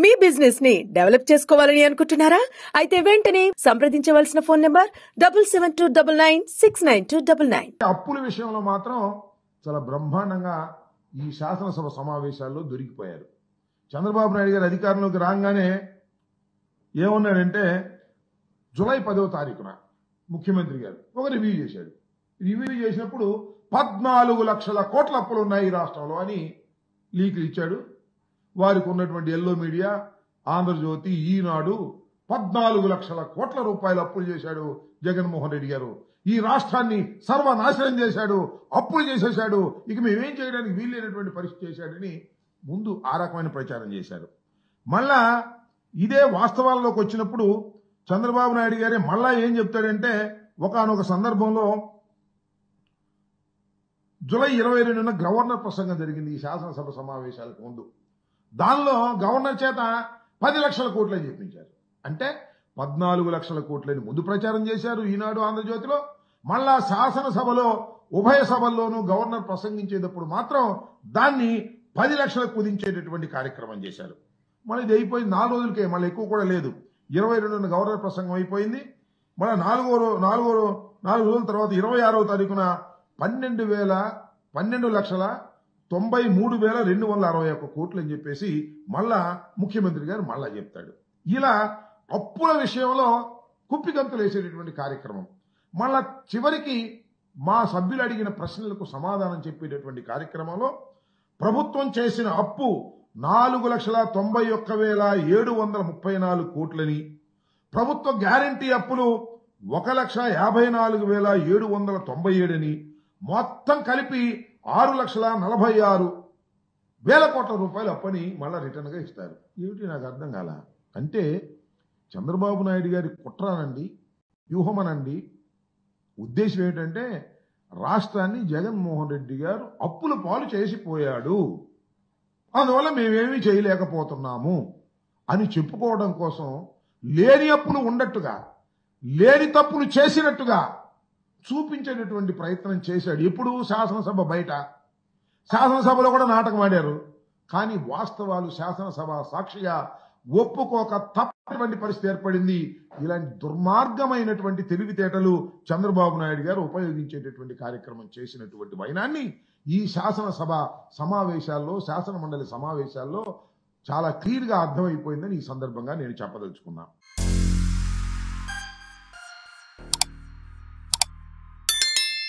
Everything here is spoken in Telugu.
మీ బిజినెస్ ని డెవలప్ చేసుకోవాలని అనుకుంటున్నారా? అయితే వెంటనే సంప్రదించవలసిన ఫోన్ నంబర్ 7729969299. అప్పుల విషయంలో మాత్రం చాలా బ్రహ్మాండంగా ఈ శాసనసభ సమావేశాల్లో దొరికిపోయారు. చంద్రబాబు నాయుడు గారు అధికారంలోకి రాగానే ఏమన్నాడంటే జూలై 10వ తారీఖున ముఖ్యమంత్రి గారు ఒక రివ్యూ చేశాడు. రివ్యూ చేసినప్పుడు 14 లక్షల కోట్ల అప్పులు ఉన్నాయి ఈ రాష్ట్రంలో అని లీకులు ఇచ్చాడు. వారికి ఉన్నటువంటి ఎల్లో మీడియా, ఆంధ్రజ్యోతి, ఈనాడు 14 లక్షల కోట్ల రూపాయలు అప్పులు చేశాడు జగన్మోహన్ రెడ్డి గారు. ఈ రాష్ట్రాన్ని సర్వనాశనం చేశాడు, అప్పులు చేసేశాడు, ఇక మేమేం చేయడానికి వీల్లేనటువంటి పరిస్థితి చేశాడని ముందు ఆ రకమైన ప్రచారం చేశారు. మళ్ళా ఇదే వాస్తవాల్లోకి వచ్చినప్పుడు చంద్రబాబు నాయుడు గారే మళ్ళా ఏం చెప్తాడంటే ఒకానొక సందర్భంలో జూలై 22న గవర్నర్ ప్రసంగం జరిగింది ఈ శాసనసభ సమావేశాలకు ముందు. దానిలో గవర్నర్ చేత 10 లక్షల కోట్లు అని చెప్పించారు. అంటే 14 లక్షల కోట్లని ముందు ప్రచారం చేశారు ఈనాడు, ఆంధ్రజ్యోతిలో. మళ్ళా శాసనసభలో ఉభయ సభల్లోనూ గవర్నర్ ప్రసంగించేటప్పుడు మాత్రం దాన్ని 10 లక్షలకు కుదించేటటువంటి కార్యక్రమం చేశారు. మళ్ళీ ఇది అయిపోయింది 4 రోజులకే, మళ్ళీ ఎక్కువ కూడా లేదు. 22న గవర్నర్ ప్రసంగం అయిపోయింది. మళ్ళీ 4 రోజుల తర్వాత 26వ తారీఖున 12,93,261 కోట్లు అని చెప్పేసి మళ్ళా ముఖ్యమంత్రి గారు మళ్ళా చెప్తాడు. ఇలా అప్పుల విషయంలో కుప్పిగంతులు వేసేటటువంటి కార్యక్రమం. మళ్ళా చివరికి మా సభ్యులు అడిగిన ప్రశ్నలకు సమాధానం చెప్పేటటువంటి కార్యక్రమంలో ప్రభుత్వం చేసిన అప్పు 4,91,734 కోట్లని, ప్రభుత్వ గ్యారంటీ అప్పులు 1,54,797 అని, మొత్తం కలిపి 6,46,000 కోట్ల రూపాయలు అప్పని మళ్ళా రిటర్న్ గా ఇస్తారు. ఏమిటి నాకు అర్థం కాల. అంటే చంద్రబాబు నాయుడు గారి కుట్రానండి, వ్యూహమనండి, ఉద్దేశం ఏమిటంటే రాష్ట్రాన్ని జగన్మోహన్ రెడ్డి గారు అప్పుల పాలు చేసిపోయాడు, అందువల్ల మేమేమీ చేయలేకపోతున్నాము అని చెప్పుకోవడం కోసం లేని అప్పులు ఉన్నట్టుగా, లేని తప్పులు చేసినట్టుగా చూపించేటటువంటి ప్రయత్నం చేశాడు. ఎప్పుడు శాసనసభ బయట, శాసనసభలో కూడా నాటకం ఆడారు. కానీ వాస్తవాలు శాసనసభ సాక్షిగా ఒప్పుకోక తప్పటువంటి పరిస్థితి ఏర్పడింది. ఇలాంటి దుర్మార్గమైనటువంటి తెలివితేటలు చంద్రబాబు నాయుడు గారు ఉపయోగించేటటువంటి కార్యక్రమం చేసినటువంటి వైనాన్ని ఈ శాసనసభ సమావేశాల్లో, శాసన మండలి సమావేశాల్లో చాలా క్లియర్ గా అర్థమైపోయిందని ఈ సందర్భంగా నేను చెప్పదలుచుకున్నాను.